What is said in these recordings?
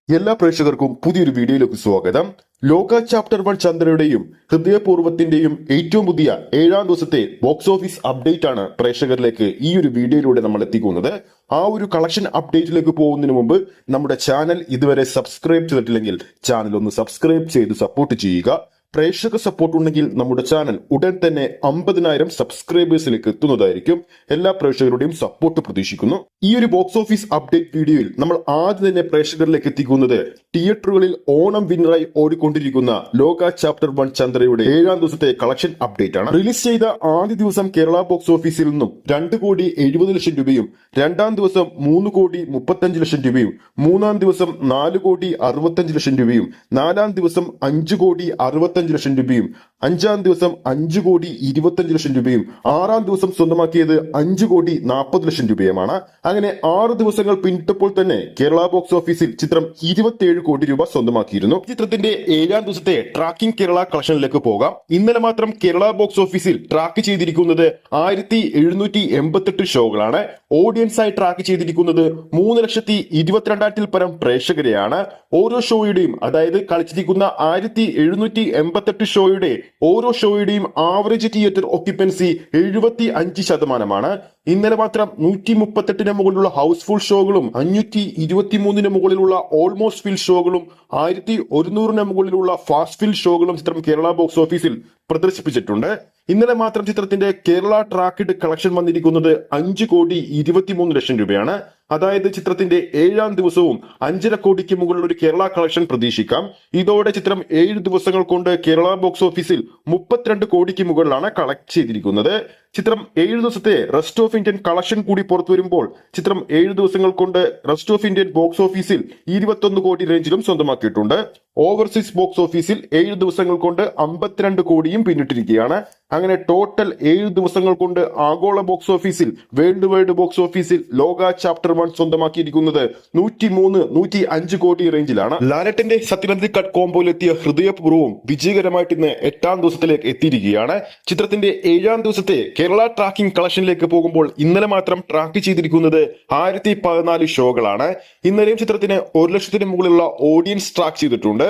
എല്ലാ പ്രേക്ഷകർക്കും പുതിയൊരു വീഡിയോയിലേക്ക് സ്വാഗതം. ലോക ചാപ്റ്റർ 1 ചന്ദ്രയുടെയും ഹൃദയപൂർവ്വത്തിന്റെയും ഏറ്റവും പുതിയ 7-ാം ദിവസത്തെ ബോക്സ് ഓഫീസ് അപ്ഡേറ്റ് ആണ് പ്രേക്ഷകരിലേക്ക് ഈ ഒരു വീഡിയോയിലൂടെ നമ്മൾ എത്തിക്കുന്നത്. ആ ഒരു കളക്ഷൻ അപ്ഡേറ്റിലേക്ക് പോകുന്നതിന് മുമ്പ് നമ്മുടെ ചാനൽ ഇതുവരെ സബ്സ്ക്രൈബ് ചെയ്തിട്ടില്ലെങ്കിൽ ചാനൽ ഒന്ന് സബ്സ്ക്രൈബ് ചെയ്ത് സപ്പോർട്ട് ചെയ്യുക. പ്രേക്ഷക സപ്പോർട്ട് ഉണ്ടെങ്കിൽ നമ്മുടെ ചാനൽ ഉടൻ തന്നെ 50,000 സബ്സ്ക്രൈബേഴ്സിലേക്ക് എത്തുന്നതായിരിക്കും. എല്ലാ പ്രേക്ഷകരുടെയും സപ്പോർട്ട് പ്രതീക്ഷിക്കുന്നു. ഈ ഒരു ബോക്സ് ഓഫീസ് അപ്ഡേറ്റ് വീഡിയോയിൽ നമ്മൾ ആദ്യം തന്നെ പ്രേക്ഷകരിലേക്ക് എത്തിക്കുന്നത് തിയേറ്ററുകളിൽ ഓണം വിന്നറായി ഓടിക്കൊണ്ടിരിക്കുന്ന ലോക ചാപ്റ്റർ 1 ചന്ദ്രയുടെ 7-ാം ദിവസത്തെ കളക്ഷൻ അപ്ഡേറ്റ് ആണ്. റിലീസ് ചെയ്ത ആദ്യ ദിവസം കേരള ബോക്സ് ഓഫീസിൽ നിന്നും 2,70,00,000 രൂപയും, രണ്ടാം ദിവസം 3,35,00,000 രൂപയും, മൂന്നാം ദിവസം 4,65,00,000 രൂപയും, നാലാം ദിവസം 5,65,00,000 രൂപയും, അഞ്ചാം ദിവസം 5,25,00,000 രൂപയും, ആറാം ദിവസം സ്വന്തമാക്കിയത് 5,40,00,000 രൂപയുമാണ്. അങ്ങനെ 6 ദിവസങ്ങൾ പിന്നിട്ടപ്പോൾ തന്നെ കേരള ബോക്സ് ഓഫീസിൽ ചിത്രം 27 കോടി രൂപ സ്വന്തമാക്കിയിരുന്നു. ചിത്രത്തിന്റെ 7-ാം ദിവസത്തെ ട്രാക്കിംഗ് കേരള കളക്ഷനിലേക്ക് പോകാം. ഇന്നലെ മാത്രം കേരള ബോക്സ് ഓഫീസിൽ ട്രാക്ക് ചെയ്തിരിക്കുന്നത് 1,788 ഷോകളാണ്. ഓഡിയൻസ് ആയി ട്രാക്ക് ചെയ്തിരിക്കുന്നത് 3,22,000 പരം പ്രേക്ഷകരെയാണ്. ഓരോ ഷോയുടെയും, അതായത് കളിച്ചിരിക്കുന്ന 1,788 ഷോയുടെ ഓരോ ഷോയുടെയും ആവറേജ് തിയേറ്റർ ഒക്യുപ്പൻസി 75%. ഇന്നലെ മാത്രം 138 മുകളിലുള്ള ഹൗസ്ഫുൾ ഷോകളും, 523 മുകളിലുള്ള ഓൾമോസ്റ്റ് ഫിൽ ഷോകളും, 1,100 മുകളിലുള്ള ഫാസ്റ്റ് ഫിൽ ഷോകളും ചിത്രം കേരള ബോക്സ് ഓഫീസിൽ പ്രദർശിപ്പിച്ചിട്ടുണ്ട്. ഇന്നലെ മാത്രം ചിത്രത്തിന്റെ കേരള ട്രാക്കിഡ് കളക്ഷൻ വന്നിരിക്കുന്നത് 5,23,00,000 രൂപയാണ്. അതായത് ചിത്രത്തിന്റെ 7-ാം ദിവസവും 5.5 കോടിക്ക് മുകളിൽ ഒരു കേരള കളക്ഷൻ പ്രതീക്ഷിക്കാം. ഇതോടെ ചിത്രം 7 ദിവസങ്ങൾ കൊണ്ട് കേരള ബോക്സ് ഓഫീസിൽ 32 കോടിക്ക് മുകളിലാണ് കളക്ട് ചെയ്തിരിക്കുന്നത്. ചിത്രം 7 ദിവസത്തെ റെസ്റ്റ് ഓഫ് ഇന്ത്യൻ കളക്ഷൻ കൂടി പുറത്തു വരുമ്പോൾ ചിത്രം 7 ദിവസങ്ങൾ കൊണ്ട് റെസ്റ്റ് ഓഫ് ഇന്ത്യൻ ബോക്സ് ഓഫീസിൽ 21 കോടി റേഞ്ചിലും സ്വന്തമാക്കിയിട്ടുണ്ട്. ഓവർസീസ് ബോക്സ് ഓഫീസിൽ 7 ദിവസങ്ങൾ കൊണ്ട് 52 കോടിയും പിന്നിട്ടിരിക്കുകയാണ്. അങ്ങനെ ടോട്ടൽ 7 ദിവസങ്ങൾ കൊണ്ട് ആഗോള ബോക്സ് ഓഫീസിൽ, വേൾഡ് വൈഡ് ബോക്സ് ഓഫീസിൽ ലോക ചാപ്റ്റർ 1 സ്വന്തമാക്കിയിരിക്കുന്നത് 103-105 കോടി റേഞ്ചിലാണ്. ലാലറ്റിന്റെ സത്യനന്ദി കട്ട് കോംബോയിലെത്തിയ ഹൃദയപൂർവ്വം വിജയകരമായിട്ട് ഇന്ന് 8-ാം ദിവസത്തിലേക്ക് എത്തിയിരിക്കുകയാണ്. ചിത്രത്തിന്റെ 7-ാം ദിവസത്തെ കേരള ട്രാക്കിംഗ് കളക്ഷനിലേക്ക് പോകുമ്പോൾ ഇന്നലെ മാത്രം ട്രാക്ക് ചെയ്തിരിക്കുന്നത് 1,014 ഷോകളാണ്. ഇന്നലെയും ചിത്രത്തിന് 1,00,000 മുകളിലുള്ള ഓഡിയൻസ് ട്രാക്ക് ചെയ്തിട്ടുണ്ട്.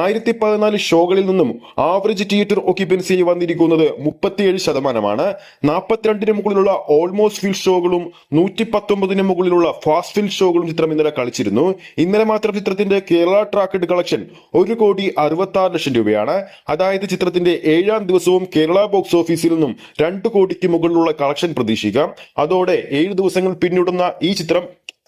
1,014 ഷോകളിൽ നിന്നും ആവറേജ് തിയേറ്റർ ഒക്യുപ്പൻസി വന്നിരിക്കുന്നത് 37%. 42 മുകളിലുള്ള ഓൾമോസ്റ്റ് ഫിൽ ഷോകളും 119 മുകളിലുള്ള ഫാസ്റ്റ് ഫിൽ ഷോകളും ചിത്രം ഇന്നലെ കളിച്ചിരുന്നു. ഇന്നലെ മാത്രം ചിത്രത്തിന്റെ കേരള ട്രാക്കഡ് കളക്ഷൻ 1,66,00,000 രൂപയാണ്. അതായത് ചിത്രത്തിന്റെ 7-ാം ദിവസവും കേരള ബോക്സ് ഓഫീസിൽ നിന്നും 2 കോടിക്ക് മുകളിലുള്ള കളക്ഷൻ പ്രതീക്ഷിക്കാം. അതോടെ 7 ദിവസങ്ങൾ പിന്നിടുന്ന ഈ ചിത്രം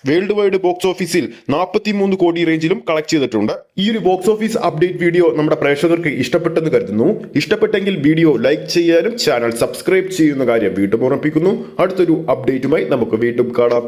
വേൾഡ് വൈഡ് ബോക്സ് ഓഫീസിൽ 43 കോടി റേഞ്ചിലും കളക്ട് ചെയ്തിട്ടുണ്ട്. ഈ ഒരു ബോക്സ് ഓഫീസ് അപ്ഡേറ്റ് വീഡിയോ നമ്മുടെ പ്രേക്ഷകർക്ക് ഇഷ്ടപ്പെട്ടെന്ന് കരുതുന്നു. ഇഷ്ടപ്പെട്ടെങ്കിൽ വീഡിയോ ലൈക്ക് ചെയ്യാനും ചാനൽ സബ്സ്ക്രൈബ് ചെയ്യുന്ന കാര്യം വീണ്ടും ഓർമ്മിപ്പിക്കുന്നു. അടുത്തൊരു അപ്ഡേറ്റുമായി നമുക്ക് വീണ്ടും കാണാം.